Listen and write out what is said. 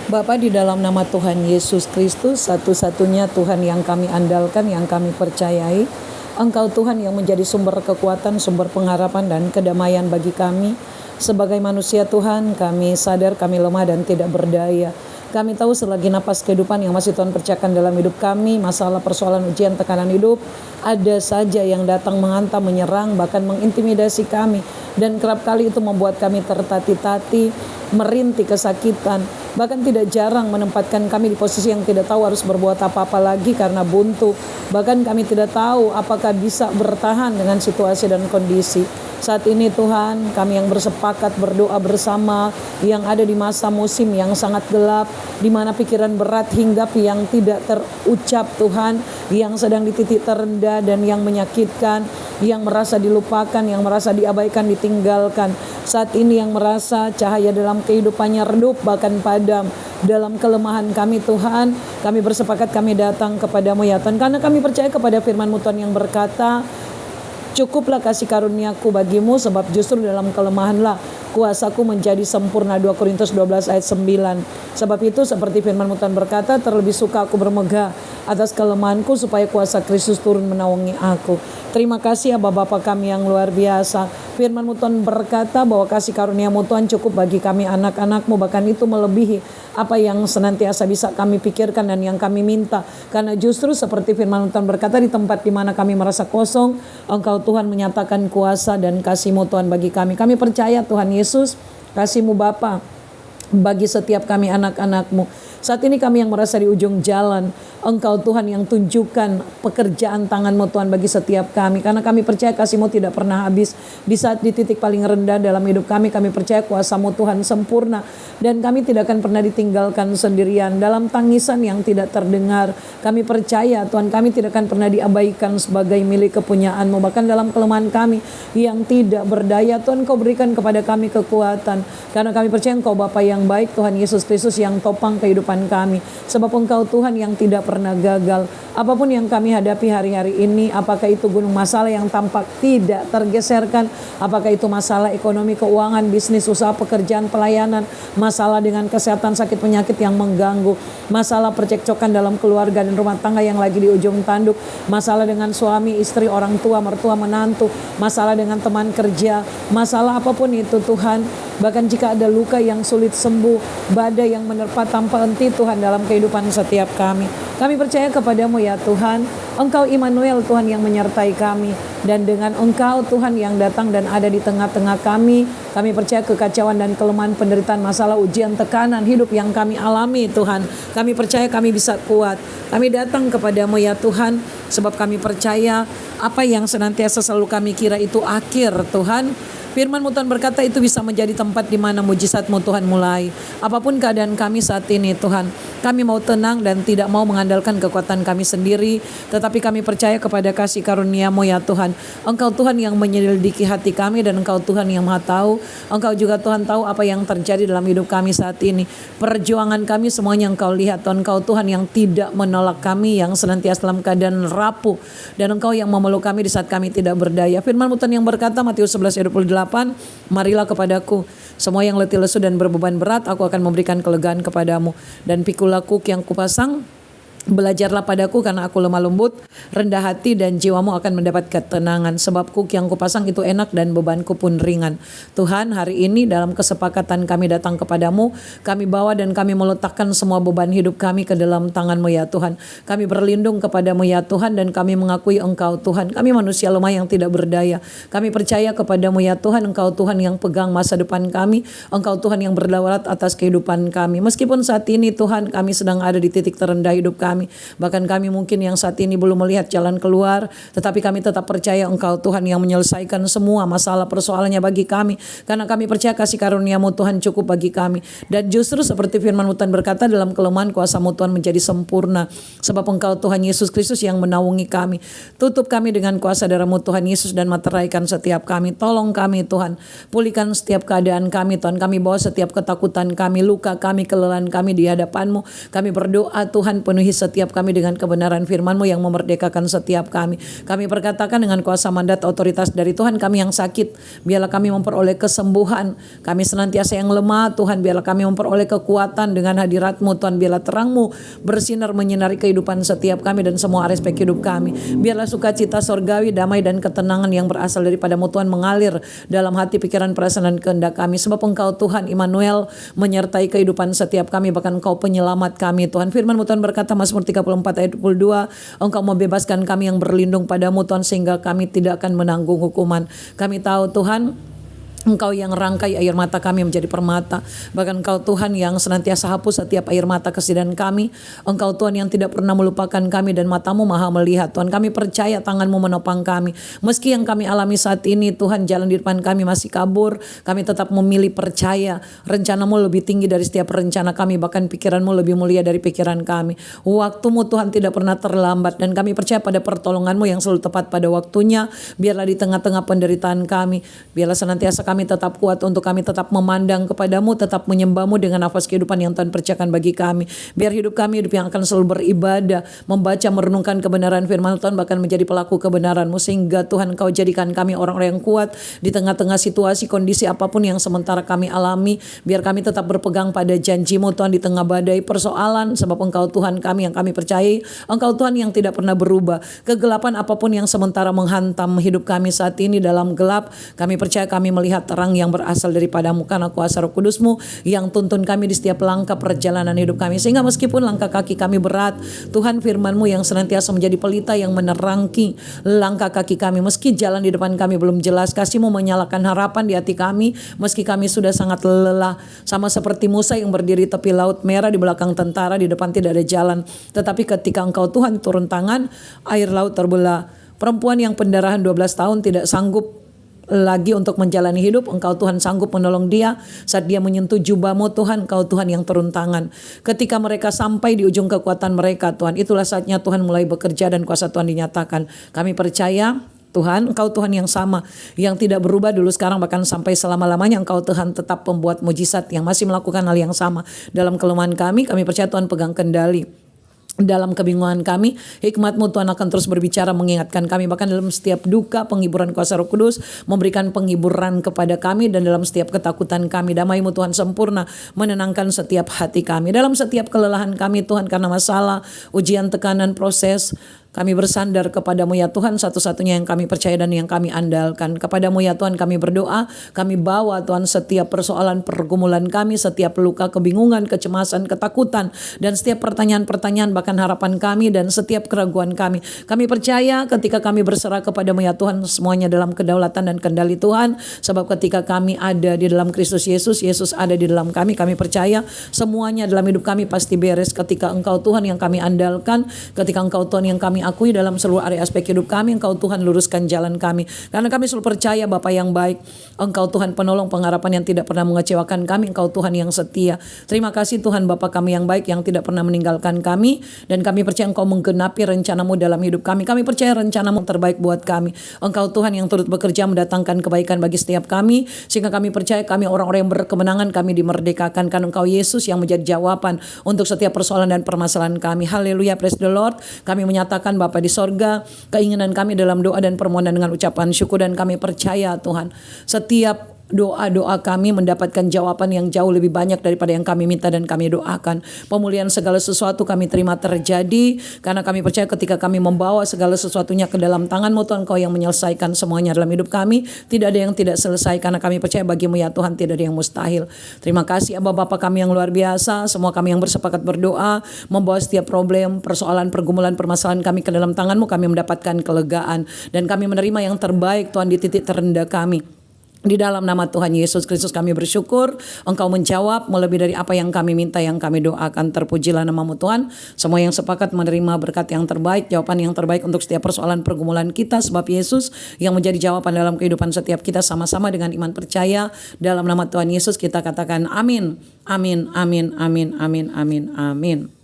Bapa, di dalam nama Tuhan Yesus Kristus, satu-satunya Tuhan yang kami andalkan, yang kami percayai, Engkau Tuhan yang menjadi sumber kekuatan, sumber pengharapan dan kedamaian bagi kami. Sebagai manusia Tuhan, kami sadar kami lemah dan tidak berdaya. Kami tahu selagi napas kehidupan yang masih Tuhan percayakan dalam hidup kami, masalah, persoalan, ujian, tekanan hidup, ada saja yang datang menghantam, menyerang, bahkan mengintimidasi kami. Dan kerap kali itu membuat kami tertati-tati, merintih kesakitan. Bahkan tidak jarang menempatkan kami di posisi yang tidak tahu harus berbuat apa-apa lagi karena buntu. Bahkan kami tidak tahu apakah bisa bertahan dengan situasi dan kondisi. Saat ini Tuhan, kami yang bersepakat berdoa bersama, yang ada di masa musim yang sangat gelap, di mana pikiran berat hinggap yang tidak terucap Tuhan, yang sedang di titik terendah dan yang menyakitkan, yang merasa dilupakan, yang merasa diabaikan, ditinggalkan. Saat ini yang merasa cahaya dalam kehidupannya redup, bahkan padam. Dalam kelemahan kami Tuhan, kami bersepakat, kami datang kepadamu ya Tuhan, karena kami percaya kepada firman-Mu Tuhan yang berkata, cukuplah kasih karuniaku bagimu, sebab justru dalam kelemahanlah kuasaku menjadi sempurna. 2 Korintus 12 ayat 9. Sebab itu seperti firman Tuhan berkata, terlebih suka aku bermegah atas kelemahanku supaya kuasa Kristus turun menaungi aku. Terima kasih ya Bapa kami yang luar biasa. Firman Tuhan berkata bahwa kasih karunia-Mu Tuhan cukup bagi kami anak-anak-Mu, bahkan itu melebihi apa yang senantiasa bisa kami pikirkan dan yang kami minta. Karena justru seperti firman Tuhan berkata, di tempat di mana kami merasa kosong, Engkau Tuhan menyatakan kuasa dan kasih-Mu Tuhan bagi kami. Kami percaya Tuhan Yesus, kasih-Mu Bapa bagi setiap kami anak-anak-Mu. Saat ini kami yang merasa di ujung jalan, Engkau Tuhan yang tunjukkan pekerjaan tangan-Mu Tuhan bagi setiap kami. Karena kami percaya kasih-Mu tidak pernah habis. Di saat di titik paling rendah dalam hidup kami percaya kuasa-Mu Tuhan sempurna. Dan kami tidak akan pernah ditinggalkan sendirian dalam tangisan yang tidak terdengar. Kami percaya Tuhan, kami tidak akan pernah diabaikan sebagai milik kepunyaan-Mu. Bahkan dalam kelemahan kami yang tidak berdaya, Tuhan Kau berikan kepada kami kekuatan. Karena kami percaya Engkau Bapa yang baik, Tuhan Yesus Kristus yang topang kehidupan kami. Sebab Engkau Tuhan yang tidak pernah gagal. Apapun yang kami hadapi hari-hari ini, apakah itu gunung masalah yang tampak tidak tergeserkan, apakah itu masalah ekonomi, keuangan, bisnis, usaha, pekerjaan, pelayanan, masalah dengan kesehatan, sakit, penyakit yang mengganggu, masalah percekcokan dalam keluarga dan rumah tangga yang lagi di ujung tanduk, masalah dengan suami, istri, orang tua, mertua, menantu, masalah dengan teman kerja, masalah apapun itu Tuhan. Bahkan jika ada luka yang sulit sembuh, badai yang menerpa tanpa henti Tuhan dalam kehidupan setiap kami. Kami percaya kepadamu ya Tuhan, Engkau Immanuel Tuhan yang menyertai kami. Dan dengan Engkau Tuhan yang datang dan ada di tengah-tengah kami percaya kekacauan dan kelemahan, penderitaan, masalah, ujian, tekanan hidup yang kami alami Tuhan, kami percaya kami bisa kuat. Kami datang kepadamu ya Tuhan, sebab kami percaya apa yang senantiasa selalu kami kira itu akhir Tuhan. Firman-Mu Tuhan berkata itu bisa menjadi tempat di mana mujizat-Mu Tuhan mulai. Apapun keadaan kami saat ini Tuhan, kami mau tenang dan tidak mau mengandalkan kekuatan kami sendiri, tetapi kami percaya kepada kasih karunia-Mu ya Tuhan. Engkau Tuhan yang menyelidiki hati kami dan Engkau Tuhan yang Maha tahu. Engkau juga Tuhan tahu apa yang terjadi dalam hidup kami saat ini. Perjuangan kami semuanya Engkau lihat Tuhan. Engkau Tuhan yang tidak menolak kami, yang senantiasa dalam keadaan rapuh, dan Engkau yang memeluk kami di saat kami tidak berdaya. Firman-Mu Tuhan yang berkata Matius 11:28, marilah kepadaku semua yang letih lesu dan berbeban berat, aku akan memberikan kelegaan kepadamu. Dan pikulah kuk yang kupasang, belajarlah padaku karena aku lemah lembut, rendah hati, dan jiwamu akan mendapat ketenangan. Sebab kuk yang kupasang itu enak dan bebanku pun ringan. Tuhan, hari ini dalam kesepakatan kami datang kepadamu, kami bawa dan kami meletakkan semua beban hidup kami ke dalam tangan-Mu ya Tuhan. Kami berlindung kepadamu ya Tuhan, dan kami mengakui Engkau Tuhan. Kami manusia lemah yang tidak berdaya. Kami percaya kepadamu ya Tuhan, Engkau Tuhan yang pegang masa depan kami. Engkau Tuhan yang berdaulat atas kehidupan kami. Meskipun saat ini Tuhan kami sedang ada di titik terendah hidup kami, bahkan kami mungkin yang saat ini belum melihat jalan keluar, tetapi kami tetap percaya Engkau Tuhan yang menyelesaikan semua masalah persoalannya bagi kami, karena kami percaya kasih karunia-Mu Tuhan cukup bagi kami. Dan justru seperti firman-Mu Tuhan berkata, dalam kelemahan kuasa-Mu Tuhan menjadi sempurna, sebab Engkau Tuhan Yesus Kristus yang menaungi kami. Tutup kami dengan kuasa darah-Mu Tuhan Yesus dan materaikan setiap kami. Tolong kami Tuhan, pulihkan setiap keadaan kami Tuhan. Kami bawa setiap ketakutan kami, luka kami, kelelahan kami di hadapan-Mu. Kami berdoa Tuhan, penuhi setiap setiap kami dengan kebenaran firman-Mu yang memerdekakan setiap kami. Kami perkatakan dengan kuasa mandat otoritas dari Tuhan, kami yang sakit, biarlah kami memperoleh kesembuhan. Kami senantiasa yang lemah, Tuhan, biarlah kami memperoleh kekuatan dengan hadirat-Mu, Tuhan. Biarlah terang-Mu bersinar menyinari kehidupan setiap kami dan semua aspek hidup kami. Biarlah sukacita sorgawi, damai dan ketenangan yang berasal daripada-Mu, Tuhan, mengalir dalam hati, pikiran, perasaan dan kehendak kami. Sebab Engkau, Tuhan Immanuel, menyertai kehidupan setiap kami, bahkan Engkau penyelamat kami, Tuhan. Firman-Mu, Tuhan, berkata Mazmur 34 ayat 22, Engkau membebaskan kami yang berlindung pada-Mu, Tuhan, sehingga kami tidak akan menanggung hukuman. Kami tahu, Tuhan, Engkau yang rangkai air mata kami menjadi permata. Bahkan Engkau, Tuhan, yang senantiasa hapus setiap air mata kesedihan kami. Engkau, Tuhan, yang tidak pernah melupakan kami dan mata-Mu maha melihat. Tuhan, kami percaya tangan-Mu menopang kami. Meski yang kami alami saat ini, Tuhan, jalan di depan kami masih kabur, kami tetap memilih percaya. Rencana-Mu lebih tinggi dari setiap rencana kami. Bahkan pikiran-Mu lebih mulia dari pikiran kami. Waktu-Mu, Tuhan, tidak pernah terlambat. Dan kami percaya pada pertolongan-Mu yang selalu tepat pada waktunya. Biarlah di tengah-tengah penderitaan kami, biarlah senantiasa kami tetap kuat untuk kami tetap memandang kepada-Mu, tetap menyembah-Mu dengan nafas kehidupan yang Tuhan percayakan bagi kami. Biar hidup kami hidup yang akan selalu beribadah, membaca, merenungkan kebenaran firman Tuhan, bahkan menjadi pelaku kebenaran-Mu, sehingga Tuhan Engkau jadikan kami orang-orang yang kuat di tengah-tengah situasi, kondisi apapun yang sementara kami alami. Biar kami tetap berpegang pada janji-Mu, Tuhan, di tengah badai persoalan, sebab Engkau, Tuhan kami yang kami percayai, Engkau, Tuhan, yang tidak pernah berubah. Kegelapan apapun yang sementara menghantam hidup kami saat ini dalam gelap, kami percaya kami melihat terang yang berasal daripada-Mu, karena kuasa Roh Kudus-Mu yang tuntun kami di setiap langkah perjalanan hidup kami. Sehingga meskipun langkah kaki kami berat, Tuhan, firman-Mu yang senantiasa menjadi pelita yang menerangi langkah kaki kami. Meski jalan di depan kami belum jelas, kasih-Mu menyalakan harapan di hati kami. Meski kami sudah sangat lelah, sama seperti Musa yang berdiri tepi laut merah, di belakang tentara, di depan tidak ada jalan. Tetapi ketika Engkau, Tuhan, turun tangan, air laut terbelah. Perempuan yang pendarahan 12 tahun tidak sanggup lagi untuk menjalani hidup, Engkau, Tuhan, sanggup menolong dia saat dia menyentuh jubah-Mu, Tuhan. Engkau, Tuhan, yang turun tangan. Ketika mereka sampai di ujung kekuatan mereka, Tuhan, itulah saatnya Tuhan mulai bekerja dan kuasa Tuhan dinyatakan. Kami percaya, Tuhan, Engkau Tuhan yang sama, yang tidak berubah dulu, sekarang, bahkan sampai selama-lamanya. Engkau, Tuhan, tetap pembuat mujizat yang masih melakukan hal yang sama dalam kelemahan kami. Kami percaya Tuhan pegang kendali dalam kebingungan kami. Hikmat-Mu, Tuhan, akan terus berbicara mengingatkan kami, bahkan dalam setiap duka penghiburan kuasa Roh Kudus memberikan penghiburan kepada kami, dan dalam setiap ketakutan kami damai-Mu, Tuhan, sempurna menenangkan setiap hati kami. Dalam setiap kelelahan kami, Tuhan, karena masalah, ujian, tekanan, proses, kami bersandar kepada-Mu, ya Tuhan, satu-satunya yang kami percaya dan yang kami andalkan. Kepada-Mu, ya Tuhan, kami berdoa, kami bawa, Tuhan, setiap persoalan pergumulan kami, setiap luka, kebingungan, kecemasan, ketakutan, dan setiap pertanyaan-pertanyaan, bahkan harapan kami dan setiap keraguan kami. Kami percaya ketika kami berserah kepada-Mu, ya Tuhan, semuanya dalam kedaulatan dan kendali Tuhan. Sebab ketika kami ada di dalam Kristus Yesus, Yesus ada di dalam kami. Kami percaya semuanya dalam hidup kami pasti beres ketika Engkau, Tuhan, yang kami andalkan, ketika Engkau, Tuhan, yang kami akui dalam seluruh area aspek hidup kami. Engkau, Tuhan, luruskan jalan kami, karena kami selalu percaya Bapa yang baik. Engkau, Tuhan, penolong, pengharapan yang tidak pernah mengecewakan kami. Engkau, Tuhan, yang setia. Terima kasih, Tuhan, Bapa kami yang baik, yang tidak pernah meninggalkan kami, dan kami percaya Engkau menggenapi rencana-Mu dalam hidup kami. Kami percaya rencana-Mu terbaik buat kami. Engkau, Tuhan, yang turut bekerja mendatangkan kebaikan bagi setiap kami, sehingga kami percaya kami orang-orang yang berkemenangan, kami dimerdekakan, karena Engkau, Yesus, yang menjadi jawaban untuk setiap persoalan dan permasalahan kami. Haleluya, praise the Lord. Kami menyatakan Bapa di sorga, keinginan kami dalam doa dan permohonan dengan ucapan syukur, dan kami percaya, Tuhan, setiap doa-doa kami mendapatkan jawaban yang jauh lebih banyak daripada yang kami minta dan kami doakan. Pemulihan segala sesuatu kami terima terjadi, karena kami percaya ketika kami membawa segala sesuatunya ke dalam tangan-Mu, Tuhan, Engkau yang menyelesaikan semuanya dalam hidup kami. Tidak ada yang tidak selesai, karena kami percaya bagi-Mu, ya Tuhan, tidak ada yang mustahil. Terima kasih Abba Bapa kami yang luar biasa. Semua kami yang bersepakat berdoa, membawa setiap problem, persoalan, pergumulan, permasalahan kami ke dalam tangan-Mu, kami mendapatkan kelegaan, dan kami menerima yang terbaik, Tuhan, di titik terendah kami. Di dalam nama Tuhan Yesus Kristus kami bersyukur, Engkau menjawab melebihi dari apa yang kami minta, yang kami doakan. Terpujilah nama-Mu, Tuhan. Semua yang sepakat menerima berkat yang terbaik, jawaban yang terbaik untuk setiap persoalan pergumulan kita, sebab Yesus yang menjadi jawaban dalam kehidupan setiap kita. Sama-sama dengan iman percaya dalam nama Tuhan Yesus kita katakan amin. Amin, amin, amin, amin, amin, amin.